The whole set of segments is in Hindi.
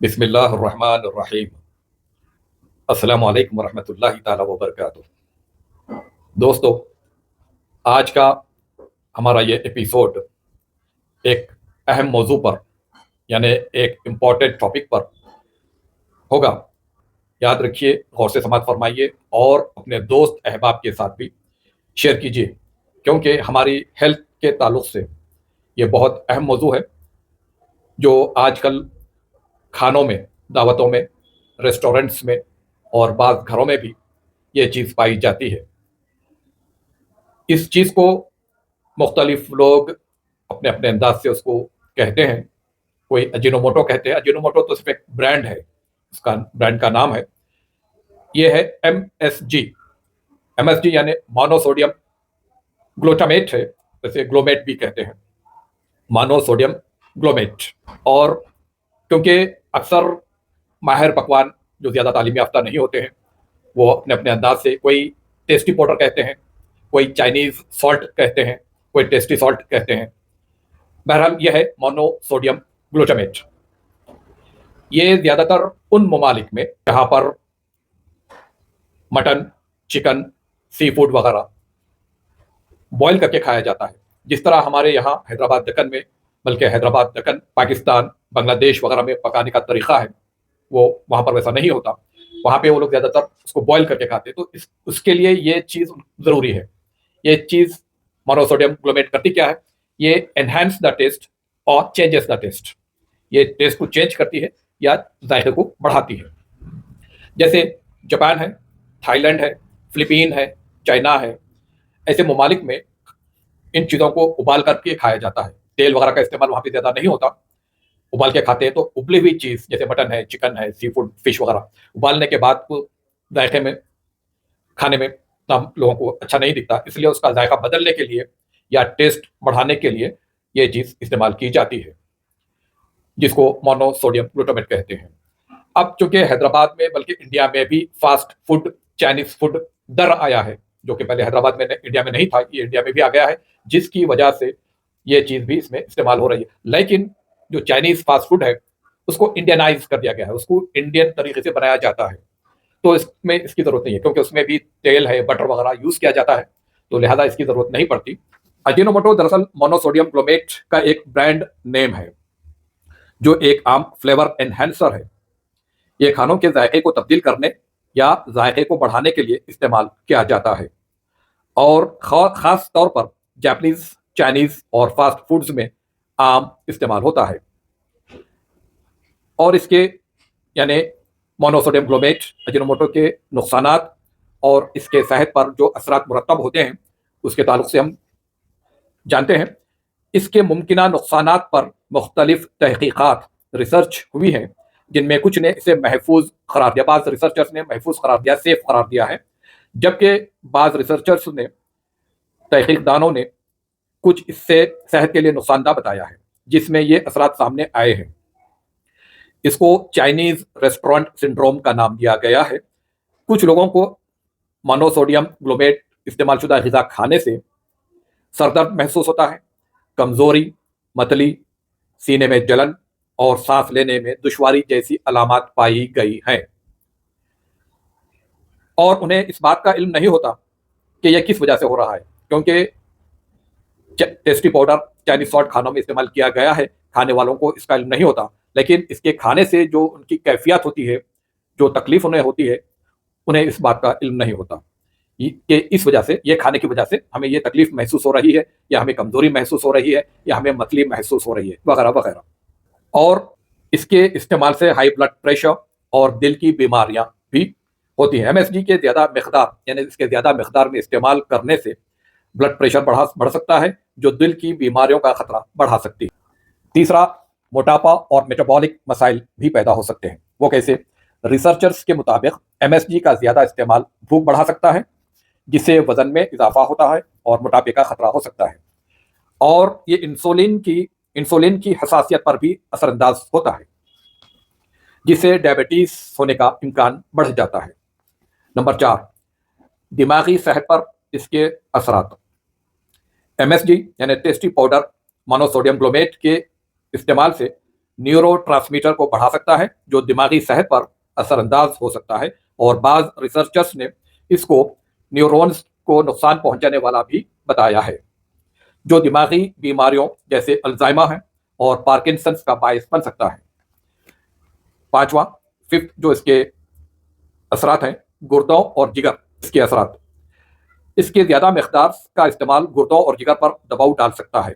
बिस्मिल्लाहिर्रहमानिर्रहीम। अस्सलामु अलैकुम वरहमतुल्लाहि ताला वबरकातुहू। दोस्तों, आज का हमारा ये एपिसोड एक अहम मौजू पर यानी एक इम्पॉर्टेंट टॉपिक पर होगा। याद रखिए, गौर से समाअत फरमाइए और अपने दोस्त अहबाब के साथ भी शेयर कीजिए, क्योंकि हमारी हेल्थ के ताल्लुक से ये बहुत अहम मौजू है जो आजकल खानों में, दावतों में, रेस्टोरेंट्स में और बाज़ घरों में भी ये चीज़ पाई जाती है। इस चीज़ को मुख्तलिफ लोग अपने अपने अंदाज से उसको कहते हैं। कोई अजीनोमोटो कहते हैं। अजीनोमोटो तो सिर्फ एक ब्रांड है, उसका ब्रांड का नाम है। ये है MSG। MSG यानी मोनोसोडियम ग्लूटामेट है, जैसे ग्लोमेट भी कहते हैं, मोनोसोडियम ग्लोमेट। और क्योंकि अक्सर माहिर पकवान जो ज़्यादा तालीम याफ्ता नहीं होते हैं, वो अपने अपने अंदाज से कोई टेस्टी पाउडर कहते हैं, कोई चाइनीज़ सॉल्ट कहते हैं, कोई टेस्टी सॉल्ट कहते हैं। बहरहाल यह है मोनोसोडियम ग्लूटामेट। ये ज़्यादातर उन ममालिक में जहाँ पर मटन, चिकन, सी फूड वगैरह बॉयल करके खाया जाता है। जिस तरह हमारे यहाँ हैदराबाद दक्कन में, बल्कि हैदराबाद दक्कन पाकिस्तान, बांग्लादेश वगैरह में पकाने का तरीक़ा है, वो वहाँ पर वैसा नहीं होता। वहाँ पे वो लोग ज़्यादातर उसको बॉयल करके खाते हैं। तो उसके लिए ये चीज़ ज़रूरी है। ये चीज़ मोनोसोडियम ग्लूटामेट करती क्या है? ये एनहांस द टेस्ट और चेंजेस द टेस्ट। ये टेस्ट को चेंज करती है या जायके को बढ़ाती है। जैसे जापान है, थाईलैंड है, फिलीपीन है, चाइना है, ऐसे ममालिक में इन चीज़ों को उबाल करके खाया जाता है। तेल वगैरह का इस्तेमाल वहाँ पे ज़्यादा नहीं होता, उबाल के खाते हैं। तो उबली हुई चीज़ जैसे मटन है, चिकन है, सी फूड, फिश वगैरह उबालने के बाद को जायके में, खाने में हम लोगों को अच्छा नहीं दिखता। इसलिए उसका जायका बदलने के लिए या टेस्ट बढ़ाने के लिए ये चीज़ इस्तेमाल की जाती है, जिसको मोनोसोडियम ग्लूटामेट कहते हैं। अब चूंकि हैदराबाद में, बल्कि इंडिया में भी फास्ट फूड, चाइनीज फूड दर आया है, जो कि पहले हैदराबाद में इंडिया में नहीं था, ये इंडिया में भी आ गया है, जिसकी वजह से ये चीज़ भी इसमें इस्तेमाल हो रही है। लेकिन जो चाइनीज फास्ट फूड है उसको इंडियनाइज कर दिया गया है, उसको इंडियन तरीके से बनाया जाता है। तो इसमें इसकी ज़रूरत नहीं है, क्योंकि उसमें भी तेल है, बटर वगैरह यूज़ किया जाता है, तो लिहाजा इसकी ज़रूरत नहीं पड़ती। अजीनोमोटो दरअसल मोनोसोडियम ग्लूटामेट का एक ब्रांड नेम है, जो एक आम फ्लेवर एनहेंसर है। ये खानों के जायके को तब्दील करने या जायके को बढ़ाने के लिए इस्तेमाल किया जाता है, और ख़ास तौर पर जापानीज़, चाइनीज़ और फास्ट फूड्स में आम इस्तेमाल होता है। और इसके यानी मोनोसोडियम ग्लूटामेट अजीनोमोटो के नुकसानात और इसके सेहत पर जो असरात मुरतब होते हैं, उसके ताल्लुक से हम जानते हैं। इसके मुमकिना नुकसानात पर मुख्तलिफ तहकीकात, रिसर्च हुई हैं, जिनमें कुछ ने इसे महफूज करार दिया, बाज़ रिसर्चर्स ने महफूज करार दिया, सेफ करार दिया है, जबकि बाज़ रिसर्चर्स ने, तहकीकदानों ने कुछ इससे सेहत के लिए नुकसानदा बताया है, जिसमें ये असरात सामने आए हैं। इसको चाइनीज़ रेस्टोरेंट सिंड्रोम का नाम दिया गया है। कुछ लोगों को मोनोसोडियम ग्लूटामेट इस्तेमाल शुदा ग़िज़ा खाने से सरदर्द महसूस होता है, कमज़ोरी, मतली, सीने में जलन और सांस लेने में दुश्वारी जैसी अलामात पाई गई हैं। और उन्हें इस बात का इल्म नहीं होता कि यह किस वजह से हो रहा है, क्योंकि टेस्टी पाउडर, चाइनीज सॉल्ट खानों में इस्तेमाल किया गया है, खाने वालों को इसका इल्म नहीं होता। लेकिन इसके खाने से जो उनकी कैफियत होती है, जो तकलीफ उन्हें होती है, उन्हें इस बात का इल्म नहीं होता कि इस वजह से, ये खाने की वजह से हमें ये तकलीफ महसूस हो रही है, या हमें कमजोरी महसूस हो रही है, या हमें मतली महसूस हो रही है, वगैरह वगैरह। और इसके इस्तेमाल से हाई ब्लड प्रेशर और दिल की बीमारियां भी होती हैं। MSG के ज़्यादा मकदार, यानी इसके ज़्यादा मकदार में इस्तेमाल करने से ब्लड प्रेशर बढ़ सकता है, जो दिल की बीमारियों का खतरा बढ़ा सकती है। तीसरा, मोटापा और मेटाबॉलिक मसाइल भी पैदा हो सकते हैं। वो कैसे? रिसर्चर्स के मुताबिक MSG का ज़्यादा इस्तेमाल भूख बढ़ा सकता है, जिससे वजन में इजाफा होता है और मोटापे का खतरा हो सकता है। और ये इंसुलिन की हसासियत पर भी असरअंदाज होता है, जिससे डायबिटीज होने का इम्कान बढ़ जाता है। नंबर 4, दिमागी सेहत पर इसके असरात। MSG यानी टेस्टी पाउडर मोनोसोडियम ग्लूटामेट के इस्तेमाल से न्यूरोट्रांसमीटर को बढ़ा सकता है जो दिमागी सेहत पर असरअंदाज हो सकता है, और बाज़ रिसर्चर्स ने इसको न्यूरॉन्स को नुकसान पहुंचाने वाला भी बताया है, जो दिमागी बीमारियों जैसे अल्जाइमर है और पार्किंसंस का बायस बन सकता है। पांचवा, फिफ्थ जो इसके असरात हैं, गुर्दों और जिगर इसके असरात। इसके ज़्यादा मिक़दार का इस्तेमाल गुर्दों और जिगर पर दबाव डाल सकता है,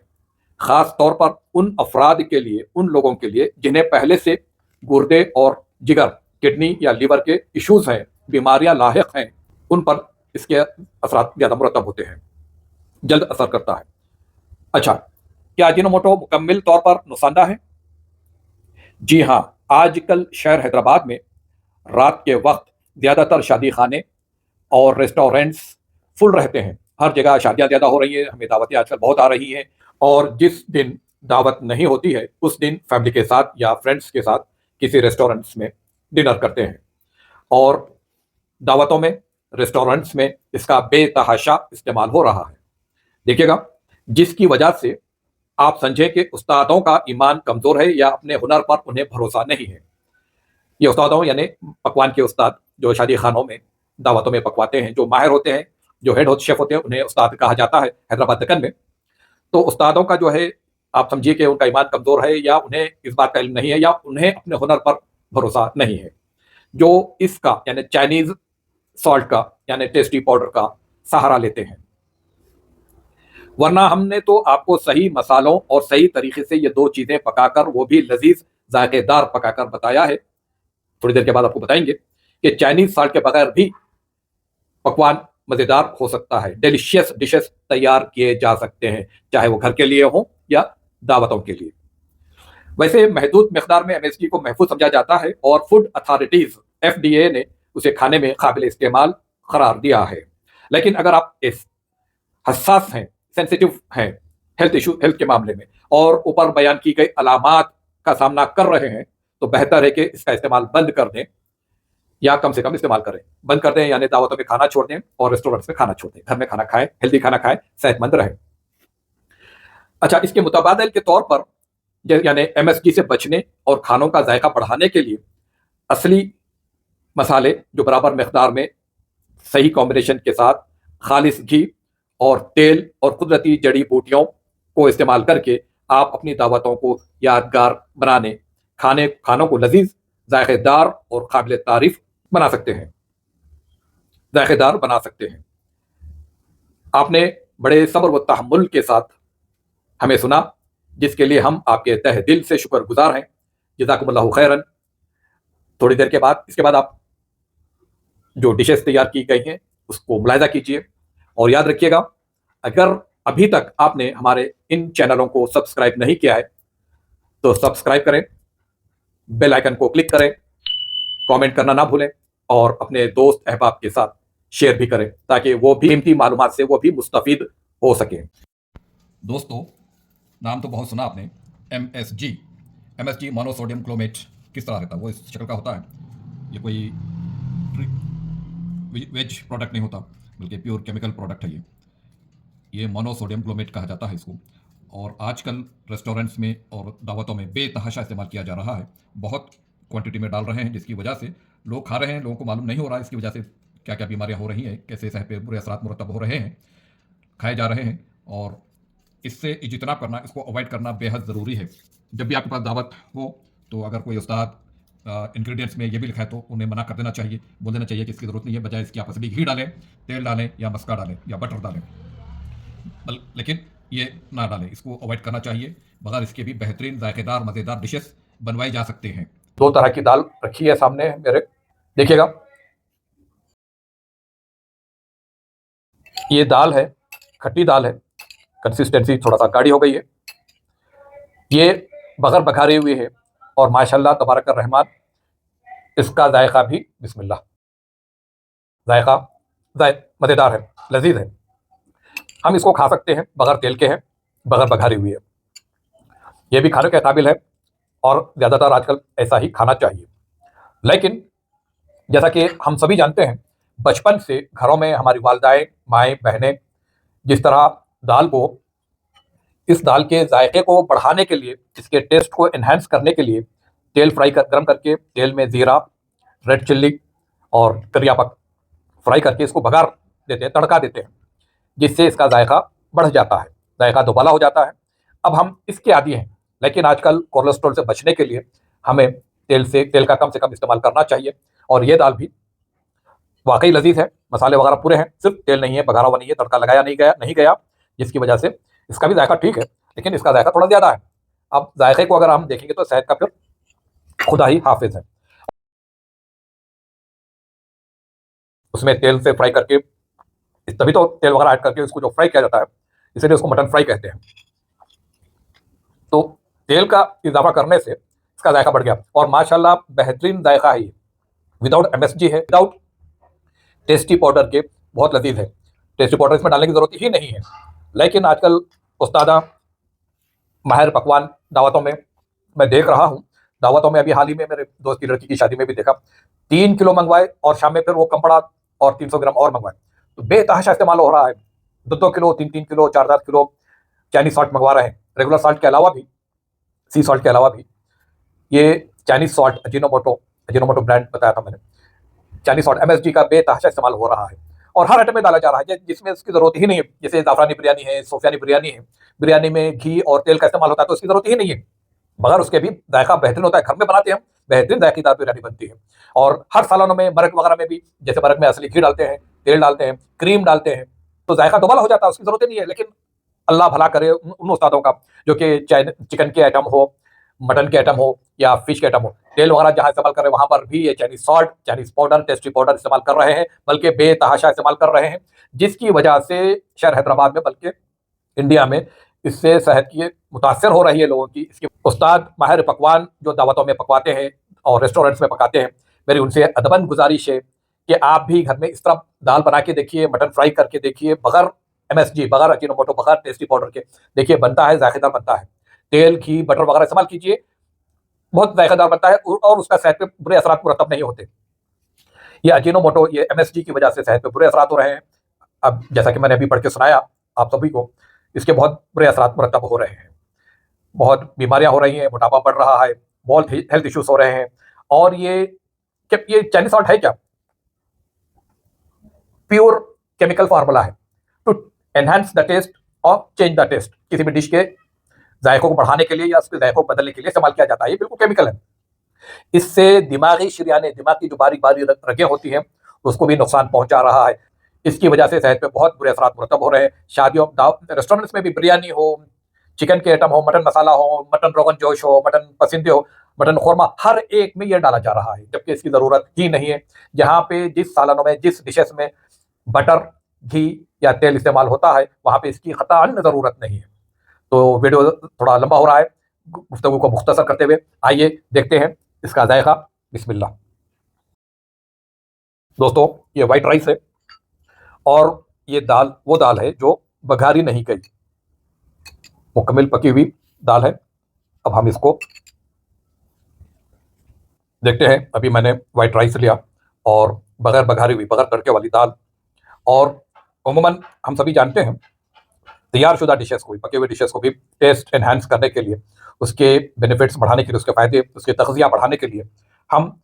ख़ास तौर पर उन अफराद के लिए, उन लोगों के लिए जिन्हें पहले से गुर्दे और जिगर, किडनी या लीवर के इश्यूज़ हैं, बीमारियां लाहिक हैं, उन पर इसके असरात ज़्यादा मुरतब होते हैं, जल्द असर करता है। अच्छा, क्या अजीनोमोटो मुकम्मल तौर पर नुकसानदा है? जी हाँ, आजकल शहर हैदराबाद में रात के वक्त ज़्यादातर शादी खाने और रेस्टोरेंट्स फुल रहते हैं। हर जगह शादियां ज़्यादा हो रही हैं, हमें दावतें आजकल बहुत आ रही हैं, और जिस दिन दावत नहीं होती है उस दिन फैमिली के साथ या फ्रेंड्स के साथ किसी रेस्टोरेंट्स में डिनर करते हैं, और दावतों में, रेस्टोरेंट्स में इसका बेतहाशा इस्तेमाल हो रहा है। देखिएगा, जिसकी वजह से आप समझें कि उस्तादों का ईमान कमज़ोर है या अपने हुनर पर उन्हें भरोसा नहीं है। ये उस्तादों यानी पकवान के उस्ताद जो शादी खानों में, दावतों में पकवाते हैं, जो माहिर होते हैं, जो हेड शेफ होते हैं, उन्हें उस्ताद कहा जाता है हैदराबाद दक्कन में। तो उस्तादों का जो है, आप समझिए कि उनका ईमान कमज़ोर है, या उन्हें इस बात का इल्म नहीं है, या उन्हें अपने हुनर पर भरोसा नहीं है, जो इसका यानी चाइनीज़ सॉल्ट का यानी टेस्टी पाउडर का सहारा लेते हैं। वरना हमने तो आपको सही मसालों और सही तरीके से ये दो चीज़ें पकाकर, वो भी लजीज जायकेदार पकाकर बताया है। थोड़ी देर के बाद आपको बताएंगे कि चाइनीज सॉल्ट के बगैर भी पकवान मज़ेदार हो सकता है, डिलीशियस डिशेस तैयार किए जा सकते हैं, चाहे वो घर के लिए हो या दावतों के लिए। वैसे महदूद मिकदार में एमएसजी को महफूज समझा जाता है, और फूड अथॉरिटीज एफडीए ने उसे खाने में काबिल इस्तेमाल करार दिया है। लेकिन अगर आप इस हसास हैं, सेंसिटिव हैं हेल्थ के मामले में, और ऊपर बयान की गई अलामात का सामना कर रहे हैं, तो बेहतर है कि इसका इस्तेमाल बंद कर दें, या कम से कम इस्तेमाल करें। बंद कर दें यानी दावतों में खाना छोड़ दें और रेस्टोरेंट्स में खाना छोड़ दें, घर में खाना खाएं, हेल्दी खाना खाएं, सेहतमंद रहें। अच्छा, इसके मुतबादल के तौर पर यानी एमएसजी से बचने और खानों का जायका बढ़ाने के लिए असली मसाले जो बराबर मकदार में सही कॉम्बिनेशन के साथ खालिस घी और तेल और कुदरती जड़ी बूटियों को इस्तेमाल करके आप अपनी दावतों को यादगार बनाने, खानों को लजीज, जायकेदार और काबिल तारीफ बना सकते हैं, जायकेदार बना सकते हैं। आपने बड़े सब्र व तहम्मुल के साथ हमें सुना, जिसके लिए हम आपके तहे दिल से शुक्रगुजार हैं। जज़ाकुमुल्लाहु खैरन। थोड़ी देर के बाद, इसके बाद आप जो डिशेस तैयार की गई हैं उसको मुलाहिजा कीजिए, और याद रखिएगा, अगर अभी तक आपने हमारे इन चैनलों को सब्सक्राइब नहीं किया है तो सब्सक्राइब करें, बेल आइकन को क्लिक करें, कमेंट करना ना भूलें, और अपने दोस्त अहबाब के साथ शेयर भी करें ताकि वो भी कीमती मालूमात से वो भी मुस्तफीद हो सकें। दोस्तों, नाम तो बहुत सुना आपने, एमएसजी मोनोसोडियम क्लोमेट किस तरह रहता है, वो इस शक्ल का होता है। ये कोई वेज प्रोडक्ट नहीं होता, बल्कि प्योर केमिकल प्रोडक्ट है ये मोनोसोडियम क्लोमेट कहा जाता है इसको। और आजकल रेस्टोरेंट्स में और दावतों में बेतहाशा इस्तेमाल किया जा रहा है, बहुत क्वांटिटी में डाल रहे हैं, जिसकी वजह से लोग खा रहे हैं, लोगों को मालूम नहीं हो रहा है इसकी वजह से क्या क्या बीमारियां हो रही हैं, कैसे सेहत पे बुरे असरात मुरतब हो रहे हैं, खाए जा रहे हैं। और इससे इज्तिनाब करना, इसको अवॉइड करना बेहद ज़रूरी है। जब भी आपके पास दावत हो तो अगर कोई उस्ताद इंग्रेडिएंट्स में ये भी लिखा है तो उन्हें मना कर देना चाहिए, बोल देना चाहिए कि इसकी ज़रूरत नहीं है, बजाय इसकी आप असली घी डालें, तेल डालें, या मस्का डालें, या बटर डालें, लेकिन ये ना डालें। इसको अवॉइड करना चाहिए। बगैर इसके भी बेहतरीन जायकेदार मज़ेदार डिशेस बनवाई जा सकते हैं। दो तरह की दाल रखी है सामने मेरे, देखिएगा। ये दाल है, खट्टी दाल है, कंसिस्टेंसी थोड़ा सा गाढ़ी हो गई है। ये बगैर बघारी हुई है, और माशाल्लाह तबारक रहमान, इसका जायका भी बिस्मिल्लाह, जायका मज़ेदार है, लजीज है। हम इसको खा सकते हैं, बगैर तेल के हैं, बगैर बघारी हुई है। ये भी खाने के काबिल है, और ज़्यादातर आजकल ऐसा ही खाना चाहिए। लेकिन जैसा कि हम सभी जानते हैं, बचपन से घरों में हमारी वालिदाएं, माएँ, बहनें जिस तरह दाल को इस दाल के जायके को बढ़ाने के लिए, इसके टेस्ट को एनहांस करने के लिए तेल गर्म करके तेल में ज़ीरा, रेड चिल्ली और करियापत्ता फ्राई करके इसको बघार देते हैं, तड़का देते हैं, जिससे इसका जायका बढ़ जाता है, जायका दोबाला हो जाता है। अब हम इसके आदी हैं, लेकिन आजकल कोलेस्ट्रॉल से बचने के लिए हमें तेल का कम से कम इस्तेमाल करना चाहिए। और ये दाल भी वाकई लजीज है, मसाले वगैरह पूरे हैं, सिर्फ तेल नहीं है, बघारा हुआ नहीं है, तड़का लगाया नहीं गया, जिसकी वजह से इसका भी जायका ठीक है, लेकिन इसका जायका थोड़ा ज़्यादा है। अब जायके को अगर हम देखेंगे तो सेहत का फिर खुदा ही हाफिज है। उसमें तेल से फ्राई करके, तभी तो तेल वगैरह ऐड करके उसको जो फ्राई किया जाता है, इसीलिए उसको मटन फ्राई कहते हैं। तो तेल का इजाफा करने से इसका जायका बढ़ गया और माशाल्लाह बेहतरीन जायका है ये, विदाउट एमएसजी है, विदाउट टेस्टी पाउडर के, बहुत लजीज है। टेस्टी पाउडर इसमें डालने की जरूरत ही नहीं है। लेकिन आजकल उस्तादा माहिर पकवान दावतों में मैं देख रहा हूँ, दावतों में अभी हाल ही में मेरे दोस्त की लड़की की शादी में भी देखा, 3 किलो मंगवाए और शाम में फिर वो कम पड़ा और 300 ग्राम और मंगवाए। तो बेतहाशा इस्तेमाल हो रहा है, 2-2 kilo, 3-3 kilo, 4-4 kilo Chinese salt मंगवा रहे हैं, रेगुलर सॉल्ट के अलावा भी, सी सॉल्ट के अलावा भी। ये चाइनीज सॉल्ट अजीनोमोटो ब्रांड बताया था मैंने, चाइनीज सॉल्ट एमएसजी का बेतहाशा इस्तेमाल हो रहा है और हर आइटम में डाला जा रहा है जिसमें उसकी जरूरत ही नहीं है। जैसे जाफरानी बिरयानी है, सूफियानी बिरयानी है, बिरयानी में घी और तेल का इस्तेमाल होता है तो उसकी जरूरत ही नहीं है, मगर उसके भी जायका बेहतरीन होता है। घर में बनाते हैं, बेहतरीन जायकेदार बिरयानी बनती है। और हर सालों में मरक वगैरह में भी, जैसे मरक में असली घी डालते हैं, तेल डालते हैं, क्रीम डालते हैं, तो जायका दोबारा हो जाता है, उसकी जरूरत ही नहीं है। लेकिन अल्लाह भला करे उन उस्तादों का जो कि चिकन के आइटम हो, मटन के आइटम हो या फिश के आइटम हो, तेल वगैरह जहाँ इस्तेमाल कर रहे हैं वहां पर भी ये Chinese salt, Chinese powder, tasty powder इस्तेमाल कर रहे हैं, बल्कि बेतहाशा इस्तेमाल कर रहे हैं, जिसकी वजह से शहर हैदराबाद में, बल्कि इंडिया में, इससे सेहत की मुतासर हो रही है लोगों की। इसके उस्ताद माहिर पकवान जो दावतों में पकवाते हैं और रेस्टोरेंट्स में पकाते हैं, मेरी उनसे अदबन गुजारिश है कि आप भी घर में इस तरह दाल बना के देखिए, मटन फ्राई करके देखिए, बगैर एमएसजी, बगैर अजीनोमोटो, बगैर टेस्टी पाउडर के, देखिए बनता है, जायकेदार बनता है। तेल, घी, बटर वगैरह इस्तेमाल कीजिए, बहुत जायकेदार बनता है और उसका सेहत पे बुरे असरात मुरतब नहीं होते। ये अजीनोमोटो, ये एमएसजी की वजह से सेहत पे बुरे असरात हो रहे हैं। अब जैसा कि मैंने अभी पढ़ के सुनाया आप सभी को, इसके बहुत बुरे असरात मुरतब हो रहे हैं, बहुत बीमारियां हो रही हैं, मोटापा बढ़ रहा है, बहुत हेल्थ इश्यूज हो रहे हैं। और ये चाइनीज सॉल्ट है क्या? प्योर केमिकल फार्मूला है टू एनहांस द टेस्ट और चेंज द टेस्ट। किसी भी डिश के जायकों को बढ़ाने के लिए या उसके जायकों को बदलने के लिए इस्तेमाल किया जाता है, ये बिल्कुल केमिकल है। इससे दिमागी शरियाने, दिमाग की जो बारीक बारीक रगें होती हैं, उसको भी नुकसान पहुंचा रहा है। इसकी वजह से सेहत पे बहुत बुरे असरात मुरतब हो रहे हैं। शादियों, रेस्टोरेंट्स में भी बिरयानी हो, चिकन के आइटम हो, मटन मसाला हो, मटन रोगन जोश हो, मटन पसंदे हो, मटन खुरमा, हर एक में यह डाला जा रहा है, जबकि इसकी ज़रूरत ही नहीं है। जहाँ पे जिस सालानों में, जिस डिशेस में बटर, घी या तेल इस्तेमाल होता है, वहाँ पे इसकी क़तअन ज़रूरत नहीं है। तो वीडियो थोड़ा लंबा हो रहा है, गुफ्तगू को मुख्तसर करते हुए आइए देखते हैं इसका जायका। बिस्मिल्लाह। दोस्तों, ये वाइट राइस है और ये दाल वो दाल है जो बघारी नहीं गई, मुकम्मल पकी हुई दाल है। अब हम इसको देखते हैं। अभी मैंने वाइट राइस लिया और बगैर बघारी हुई, बगैर तड़के वाली दाल। और उमूमन हम सभी जानते हैं, तैयारशुदा डिशेस को भी, पके हुए डिशेस को भी टेस्ट एनहांस करने के लिए, उसके बेनिफिट्स बढ़ाने के लिए, उसके फ़ायदे, उसके तग़ज़िया बढ़ाने के लिए हम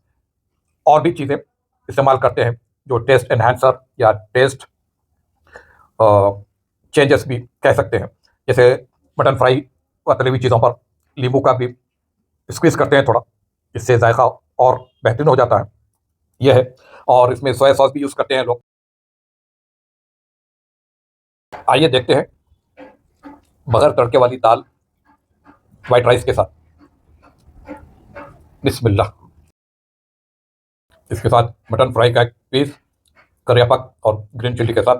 और भी चीज़ें इस्तेमाल करते हैं जो टेस्ट एनहांसर या टेस्ट चेंजेस भी कह सकते हैं। जैसे मटन फ्राई व तली हुई चीज़ों पर नींबू का भी स्क्वीज़ करते हैं थोड़ा, इससे जायका और बेहतरीन हो जाता है, यह है। और इसमें सोया सॉस भी यूज़ करते हैं लोग। आइए देखते हैं बगैर तड़के वाली दाल वाइट राइस के साथ। बिस्मिल्लाह। इसके साथ मटन फ्राई का एक पीस, करियापत्ता और ग्रीन चिल्ली के साथ।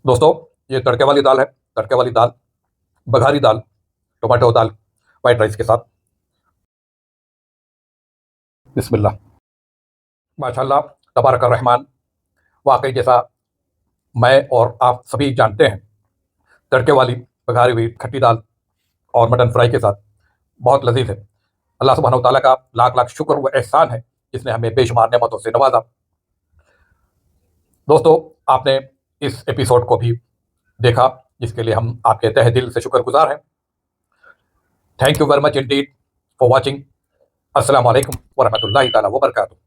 दोस्तों, ये तड़के वाली दाल है, तड़के वाली दाल, बघारी दाल, टोमेटो दाल वाइट राइस के साथ। बिस्मिल्लाह। माशाल्लाह, तबारक रहमान। वाकई जैसा मैं और आप सभी जानते हैं, तड़के वाली बघारी हुई खट्टी दाल और मटन फ्राई के साथ बहुत लजीज है। अल्लाह सुब्हानहू व तआला का लाख लाख शुक्र व एहसान है जिसने हमें बेशुमार नेमतों से नवाजा। दोस्तों, आपने इस एपिसोड को भी देखा, जिसके लिए हम आपके तहे दिल से शुक्रगुजार हैं। Thank you very much Indeed for watching. अस्सलाम वालेकुम वरहमतुल्लाहि ताला वबरकातुहू।